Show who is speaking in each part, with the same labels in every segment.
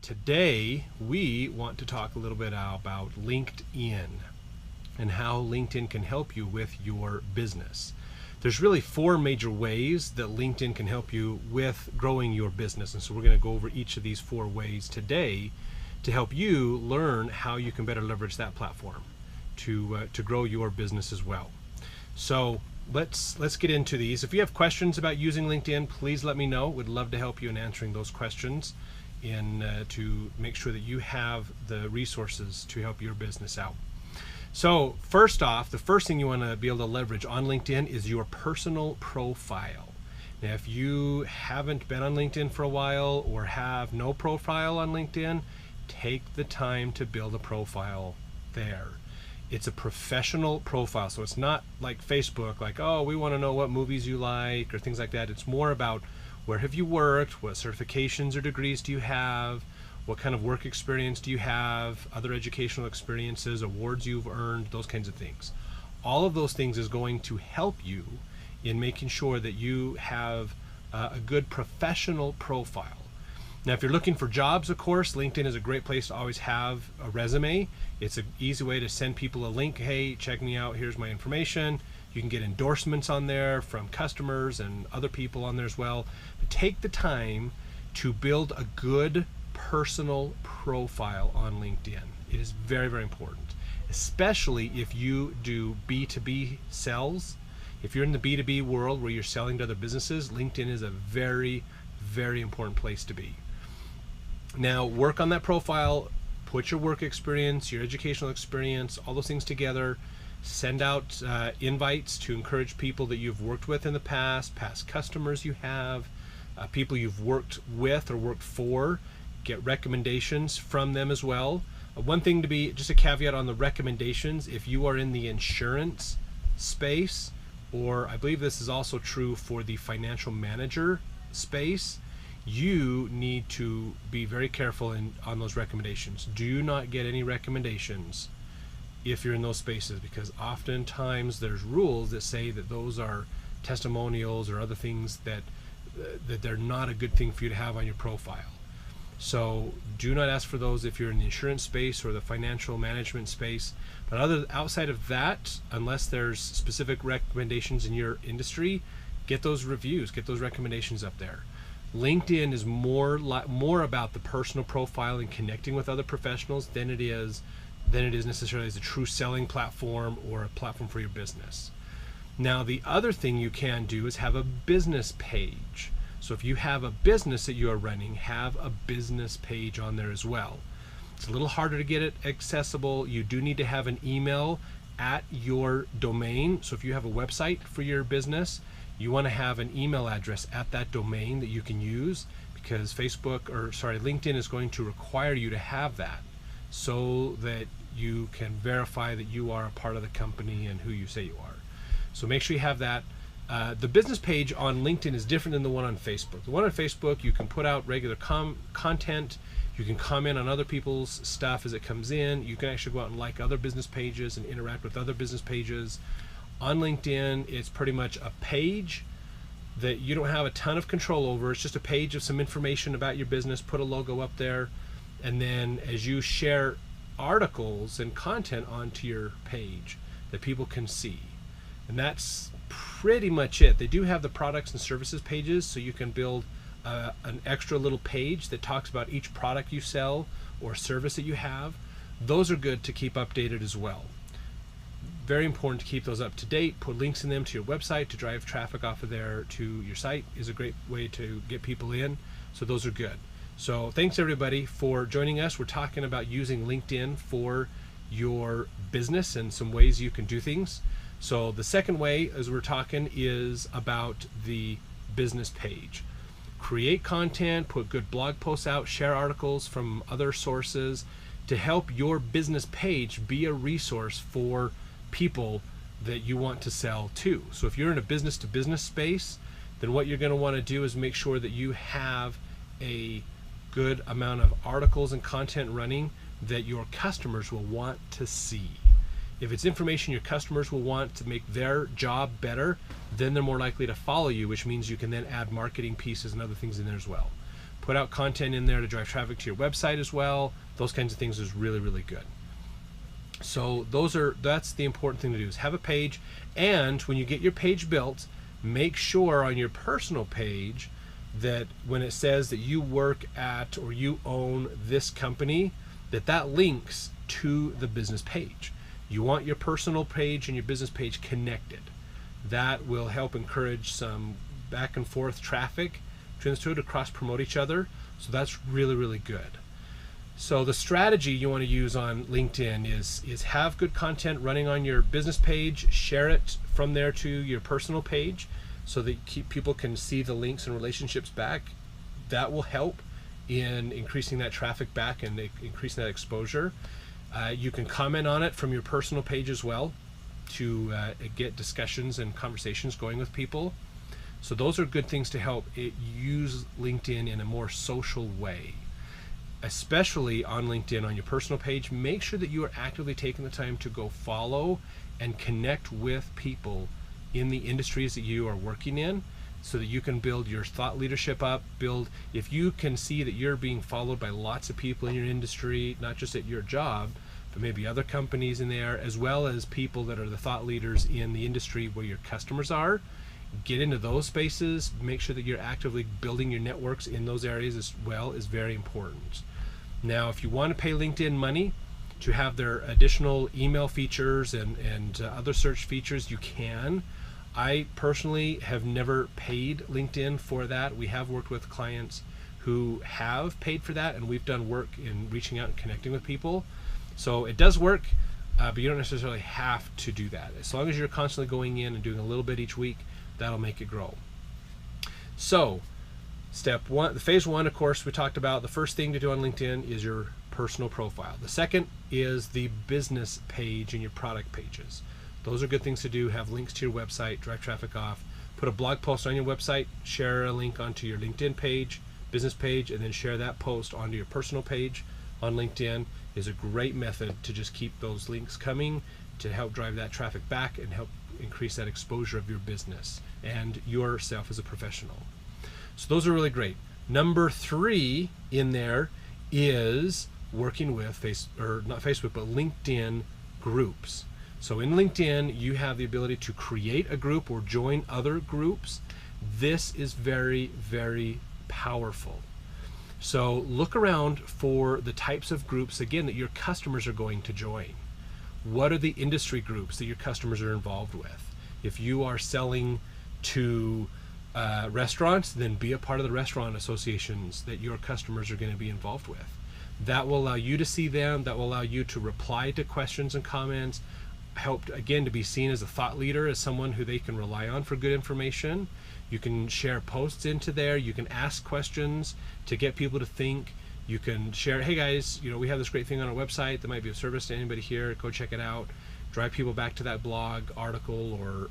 Speaker 1: Today, we want to talk a little bit about LinkedIn and how LinkedIn can help you with your business. There's really 4 major ways that LinkedIn can help you with growing your business. And so we're going to go over each of these 4 ways today to help you learn how you can better leverage that platform to grow your business as well. So let's get into these. If you have questions about using LinkedIn, please let me know. We'd love to help you in answering those questions to make sure that you have the resources to help your business out. So first off, the first thing you want to be able to leverage on LinkedIn is your personal profile. Now, if you haven't been on LinkedIn for a while or have no profile on LinkedIn, take the time to build a profile there. It's a professional profile, so it's not like Facebook, like, oh, we want to know what movies you like or things like that. It's more about where have you worked, what certifications or degrees do you have, what kind of work experience do you have, other educational experiences, awards you've earned, those kinds of things. All of those things is going to help you in making sure that you have a good professional profile. Now, if you're looking for jobs, of course, LinkedIn is a great place to always have a resume. It's an easy way to send people a link. Hey, check me out. Here's my information. You can get endorsements on there from customers and other people on there as well. But take the time to build a good personal profile on LinkedIn. It is very, very important, especially if you do B2B sales. If you're in the B2B world where you're selling to other businesses, LinkedIn is a very, very important place to be. Now, work on that profile, put your work experience, your educational experience, all those things together. Send out invites to encourage people that you've worked with in the past customers you have, people you've worked with or worked for. Get recommendations from them as well. One thing to be, just a caveat on the recommendations, if you are in the insurance space, or I believe this is also true for the financial manager space, you need to be very careful on those recommendations. Do not get any recommendations if you're in those spaces, because oftentimes there's rules that say that those are testimonials or other things that they're not a good thing for you to have on your profile. So do not ask for those if you're in the insurance space or the financial management space. But outside of that, unless there's specific recommendations in your industry, get those reviews, get those recommendations up there. LinkedIn is more about the personal profile and connecting with other professionals than it is necessarily as a true selling platform or a platform for your business. Now, the other thing you can do is have a business page. So if you have a business that you are running, have a business page on there as well. It's a little harder to get it accessible. You do need to have an email at your domain. So if you have a website for your business, you want to have an email address at that domain that you can use, because LinkedIn is going to require you to have that so that you can verify that you are a part of the company and who you say you are. So make sure you have that. The business page on LinkedIn is different than the one on Facebook. The one on Facebook, you can put out regular content. You can comment on other people's stuff as it comes in. You can actually go out and like other business pages and interact with other business pages. On LinkedIn, it's pretty much a page that you don't have a ton of control over. It's just a page of some information about your business. Put a logo up there. And then as you share articles and content onto your page that people can see. And that's pretty much it. They do have the products and services pages, so you can build an extra little page that talks about each product you sell or service that you have. Those are good to keep updated as well. Very important to keep those up to date. Put links in them to your website to drive traffic off of there to your site is a great way to get people in. So those are good. So thanks everybody for joining us. We're talking about using LinkedIn for your business and some ways you can do things. So the second way, as we're talking, is about the business page. Create content, put good blog posts out, share articles from other sources to help your business page be a resource for people that you want to sell to. So if you're in a business to business space, then what you're going to want to do is make sure that you have a good amount of articles and content running that your customers will want to see. If it's information your customers will want to make their job better, then they're more likely to follow you, which means you can then add marketing pieces and other things in there as well. put out content in there to drive traffic to your website as well. Those kinds of things is really, really good. So that's the important thing to do, is have a page. And when you get your page built, make sure on your personal page that when it says that you work at or you own this company, that links to the business page. You want your personal page and your business page connected. That will help encourage some back and forth traffic between the two to cross promote each other. So that's really, really good. So the strategy you want to use on LinkedIn is have good content running on your business page, share it from there to your personal page so that people can see the links and relationships back. That will help in increasing that traffic back and increasing that exposure. You can comment on it from your personal page as well to get discussions and conversations going with people. So those are good things to help use LinkedIn in a more social way. Especially on LinkedIn, on your personal page, make sure that you are actively taking the time to go follow and connect with people in the industries that you are working in, so that you can build your thought leadership up. If you can see that you're being followed by lots of people in your industry, not just at your job, but maybe other companies in there, as well as people that are the thought leaders in the industry where your customers are, get into those spaces. Make sure that you're actively building your networks in those areas as well, is very important. Now, if you want to pay LinkedIn money to have their additional email features and other search features, you can. I personally have never paid LinkedIn for that. We have worked with clients who have paid for that, and we've done work in reaching out and connecting with people. So it does work, but you don't necessarily have to do that. As long as you're constantly going in and doing a little bit each week, that'll make it grow. So step one, the phase one, of course, we talked about the first thing to do on LinkedIn is your personal profile. The second is the business page and your product pages. Those are good things to do. Have links to your website, drive traffic off, put a blog post on your website, share a link onto your LinkedIn page, business page, and then share that post onto your personal page on LinkedIn is a great method to just keep those links coming to help drive that traffic back and help increase that exposure of your business and yourself as a professional. So those are really great. Number 3 in there is working with LinkedIn groups. So in LinkedIn, you have the ability to create a group or join other groups. This is very, very powerful. So look around for the types of groups, again, that your customers are going to join. What are the industry groups that your customers are involved with? If you are selling to restaurants, then be a part of the restaurant associations that your customers are going to be involved with. That will allow you to see them. That will allow you to reply to questions and comments. Help, again, to be seen as a thought leader, as someone who they can rely on for good information. You can share posts into there. You can ask questions to get people to think. You can share, hey guys, we have this great thing on our website that might be of service to anybody here. Go check it out. Drive people back to that blog article or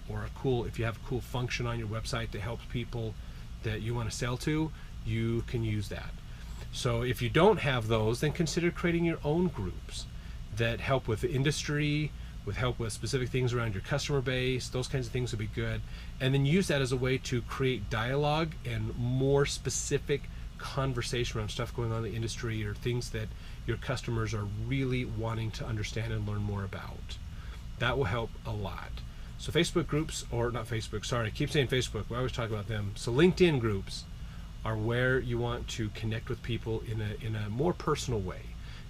Speaker 1: if you have a cool function on your website that helps people that you want to sell to, you can use that. So if you don't have those, then consider creating your own groups that help with the industry, with help with specific things around your customer base. Those kinds of things would be good. And then use that as a way to create dialogue and more specific conversation around stuff going on in the industry or things that your customers are really wanting to understand and learn more about. That will help a lot. So Facebook groups, or not Facebook, sorry, I keep saying Facebook, we always talk about them. So LinkedIn groups are where you want to connect with people in a more personal way.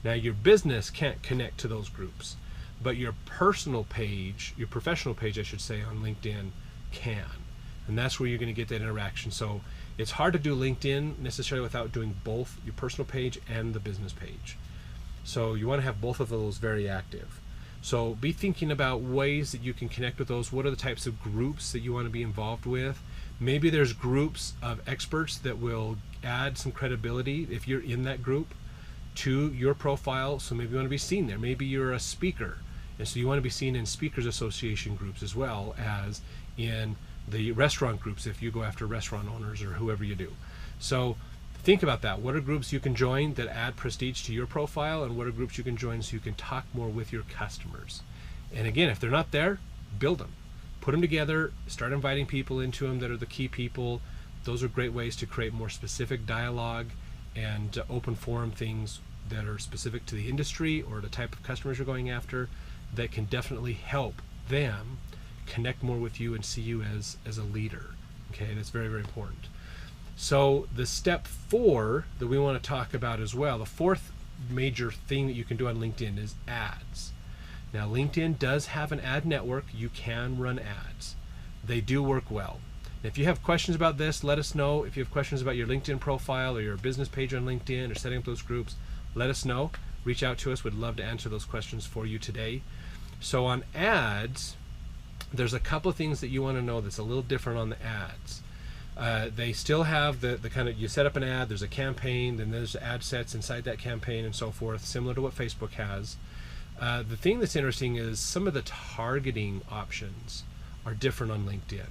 Speaker 1: Now, your business can't connect to those groups, but your personal page, your professional page, I should say, on LinkedIn can. And that's where you're going to get that interaction. So it's hard to do LinkedIn necessarily without doing both your personal page and the business page. So you want to have both of those very active. So be thinking about ways that you can connect with those. What are the types of groups that you want to be involved with? Maybe there's groups of experts that will add some credibility if you're in that group to your profile. So maybe you want to be seen there. Maybe you're a speaker, and so you want to be seen in speakers association groups as well as in the restaurant groups if you go after restaurant owners or whoever you do. So think about that. What are groups you can join that add prestige to your profile, and what are groups you can join so you can talk more with your customers? And again, if they're not there, build them. Put them together, start inviting people into them that are the key people. Those are great ways to create more specific dialogue and open forum things that are specific to the industry or the type of customers you're going after that can definitely help them connect more with you and see you as a leader. Okay, that's very, very important. So the step 4 that we want to talk about as well, the 4th major thing that you can do on LinkedIn is ads. Now LinkedIn does have an ad network. You can run ads. They do work well. If you have questions about this, let us know. If you have questions about your LinkedIn profile or your business page on LinkedIn or setting up those groups, let us know. Reach out to us. We'd love to answer those questions for you today. So on ads, there's a couple of things that you want to know that's a little different on the ads. They still have the kind of, you set up an ad, there's a campaign, then there's ad sets inside that campaign and so forth, similar to what Facebook has. The thing that's interesting is some of the targeting options are different on LinkedIn.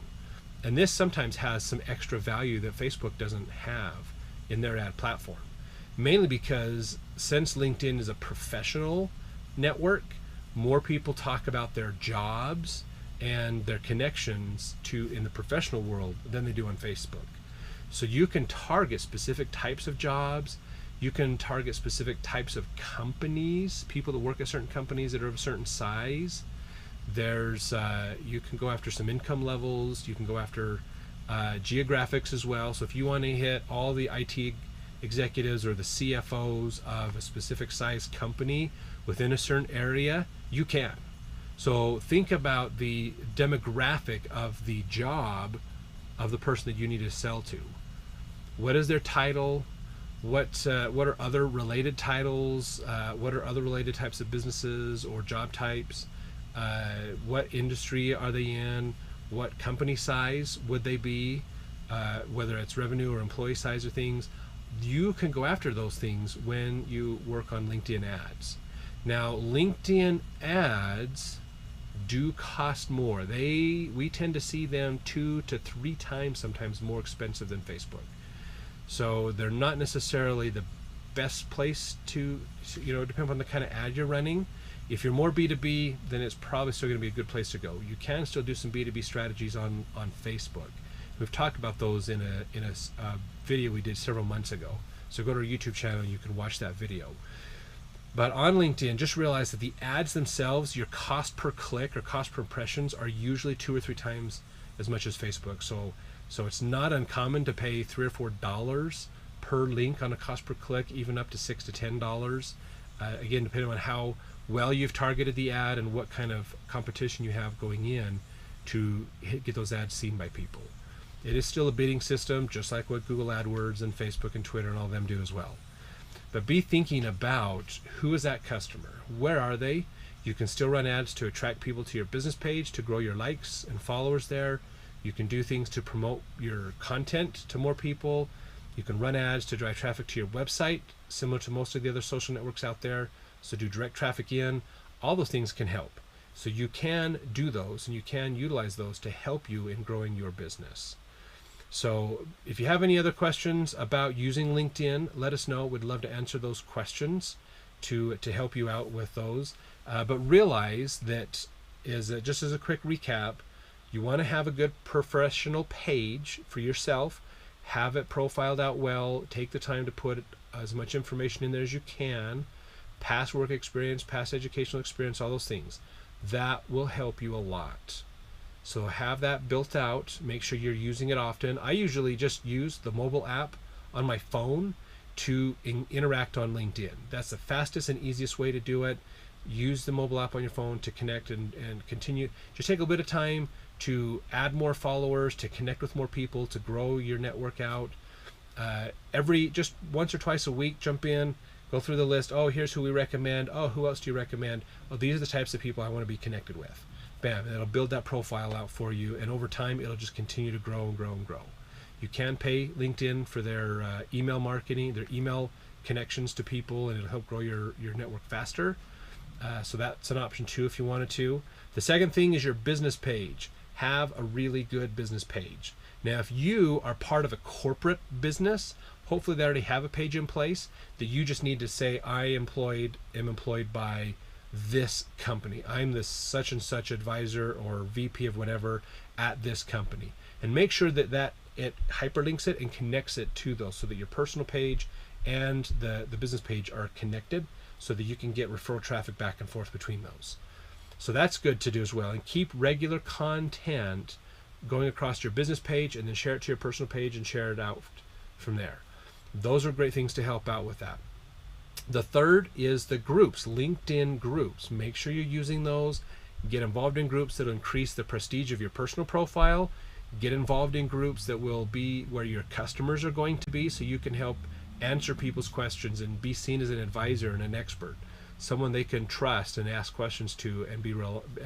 Speaker 1: And this sometimes has some extra value that Facebook doesn't have in their ad platform. Mainly because since LinkedIn is a professional network, more people talk about their jobs and their connections to in the professional world than they do on Facebook. So you can target specific types of jobs, you can target specific types of companies, people that work at certain companies that are of a certain size. There's you can go after some income levels, you can go after geographics as well. So if you want to hit all the IT executives or the CFOs of a specific size company within a certain area, you can. So think about the demographic of the job of the person that you need to sell to. What is their title? What are other related titles? What are other related types of businesses or job types? What industry are they in? What company size would they be? Whether it's revenue or employee size or things. You can go after those things when you work on LinkedIn ads. Now, LinkedIn ads do cost more. We tend to see them 2 to 3 times sometimes more expensive than Facebook. So they're not necessarily the best place to depend on the kind of ad you're running. If you're more B2B, then it's probably still going to be a good place to go. You can still do some B2B strategies on Facebook. We've talked about those in a video we did several months ago. So go to our YouTube channel and you can watch that video. But on LinkedIn, just realize that the ads themselves, your cost per click or cost per impressions are usually 2 or 3 times as much as Facebook. So it's not uncommon to pay $3 or $4 per link on a cost per click, even up to $6 to $10. Again, depending on how well you've targeted the ad and what kind of competition you have going in to get those ads seen by people. It is still a bidding system, just like what Google AdWords and Facebook and Twitter and all of them do as well. But be thinking about who is that customer? Where are they? You can still run ads to attract people to your business page, to grow your likes and followers there. You can do things to promote your content to more people. You can run ads to drive traffic to your website, similar to most of the other social networks out there. So do direct traffic in. All those things can help. So you can do those and you can utilize those to help you in growing your business. So if you have any other questions about using LinkedIn, let us know. We'd love to answer those questions to help you out with those. But realize that just as a quick recap, you want to have a good professional page for yourself. Have it profiled out well. Take the time to put as much information in there as you can. Past work experience, past educational experience, all those things. That will help you a lot. So have that built out. Make sure you're using it often. I usually just use the mobile app on my phone to interact on LinkedIn. That's the fastest and easiest way to do it. Use the mobile app on your phone to connect and continue. Just take a bit of time to add more followers, to connect with more people, to grow your network out. Just once or twice a week, jump in, go through the list. Oh, here's who we recommend. Oh, who else do you recommend? Oh, these are the types of people I want to be connected with. Bam, and it'll build that profile out for you, and over time it'll just continue to grow and grow and grow. You can pay LinkedIn for their email marketing, their email connections to people, and it'll help grow your network faster. So that's an option too if you wanted to. The second thing is your business page. Have a really good business page. Now, if you are part of a corporate business, hopefully they already have a page in place that you just need to say, I am employed by this company. I'm this such and such advisor or VP of whatever at this company. And make sure that it hyperlinks it and connects it to those so that your personal page and the business page are connected so that you can get referral traffic back and forth between those. So that's good to do as well. And keep regular content going across your business page, and then share it to your personal page and share it out from there. Those are great things to help out with that. The third is the groups, LinkedIn groups. Make sure you're using those. Get involved in groups that will increase the prestige of your personal profile. Get involved in groups that will be where your customers are going to be, so you can help answer people's questions and be seen as an advisor and an expert, someone they can trust and ask questions to and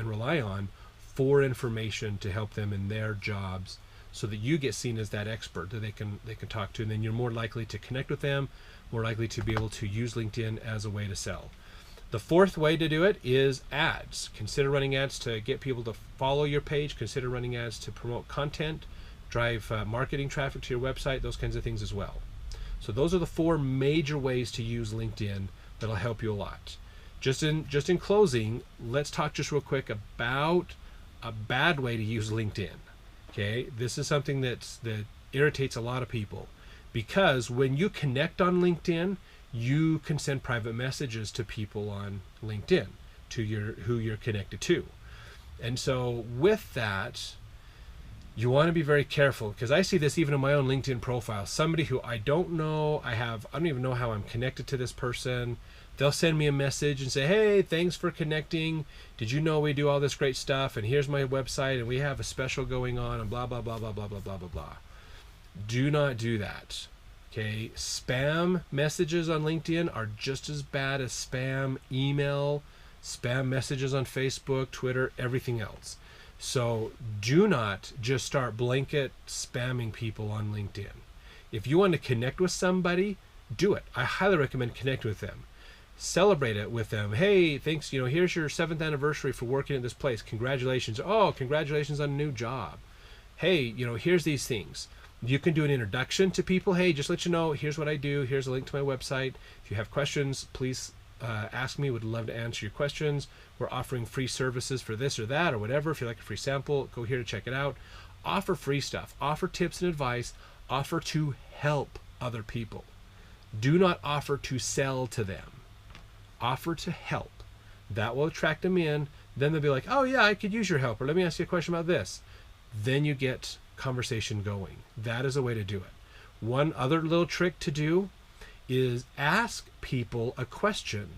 Speaker 1: rely on for information to help them in their jobs, so that you get seen as that expert that they can talk to, and then you're more likely to connect with them, more likely to be able to use LinkedIn as a way to sell. The fourth way to do it is ads. Consider running ads to get people to follow your page. Consider running ads to promote content, drive marketing traffic to your website, those kinds of things as well. So those are the four major ways to use LinkedIn that'll help you a lot. Just in closing, let's talk just real quick about a bad way to use LinkedIn. Okay, this is something that irritates a lot of people, because when you connect on LinkedIn, you can send private messages to people on LinkedIn, to who you're connected to. And so with that, you want to be very careful, because I see this even in my own LinkedIn profile. Somebody who I don't know, I don't even know how I'm connected to this person. They'll send me a message and say, hey, thanks for connecting. Did you know we do all this great stuff? And here's my website, and we have a special going on, and blah, blah, blah, blah, blah, blah, blah, blah, blah. Do not do that. Okay, spam messages on LinkedIn are just as bad as spam email, spam messages on Facebook, Twitter, everything else. So do not just start blanket spamming people on LinkedIn. If you want to connect with somebody, do it. I highly recommend connect with them. Celebrate it with them. Hey, thanks, here's your 7th anniversary for working at this place. Congratulations. Oh, congratulations on a new job. Hey, here's these things. You can do an introduction to people. Hey, just let you know, here's what I do. Here's a link to my website. If you have questions, please ask me. Would love to answer your questions. We're offering free services for this or that or whatever. If you like a free sample, go here to check it out. Offer free stuff. Offer tips and advice. Offer to help other people. Do not offer to sell to them. Offer to help. That will attract them in. Then they'll be like, oh yeah, I could use your help, or let me ask you a question about this. Then you get conversation going. That is a way to do it. One other little trick to do is ask people a question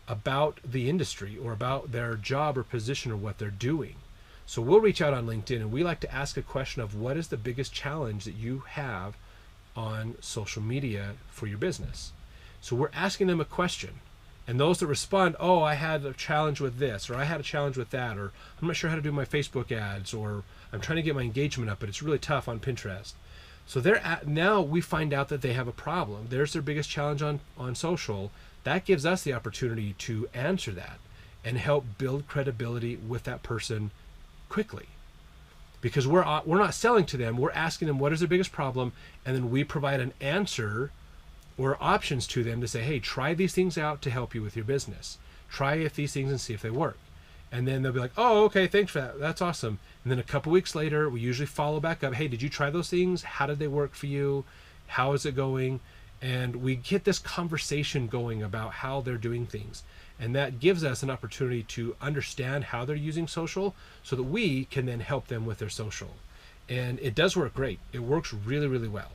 Speaker 1: about the industry or about their job or position or what they're doing. So we'll reach out on LinkedIn, and we like to ask a question of, what is the biggest challenge that you have on social media for your business? So we're asking them a question. And those that respond, oh, I had a challenge with this, or I had a challenge with that, or I'm not sure how to do my Facebook ads, or I'm trying to get my engagement up, but it's really tough on Pinterest. So now we find out that they have a problem. There's their biggest challenge on social. That gives us the opportunity to answer that and help build credibility with that person quickly. Because we're not selling to them, we're asking them what is their biggest problem, and then we provide an answer or options to them to say, hey, try these things out to help you with your business. Try these things and see if they work. And then they'll be like, oh, okay, thanks for that. That's awesome. And then a couple weeks later, we usually follow back up. Hey, did you try those things? How did they work for you? How is it going? And we get this conversation going about how they're doing things. And that gives us an opportunity to understand how they're using social so that we can then help them with their social. And it does work great. It works really, really well.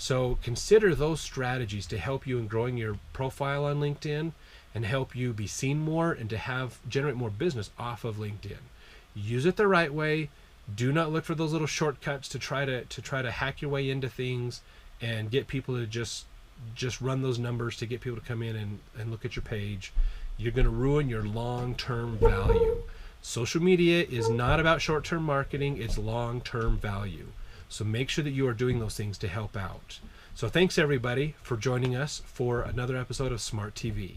Speaker 1: So consider those strategies to help you in growing your profile on LinkedIn and help you be seen more and to generate more business off of LinkedIn. Use it the right way. Do not look for those little shortcuts to try to hack your way into things and get people to just run those numbers to get people to come in and look at your page. You're going to ruin your long-term value. Social media is not about short-term marketing, it's long-term value. So make sure that you are doing those things to help out. So thanks everybody for joining us for another episode of Smart TV.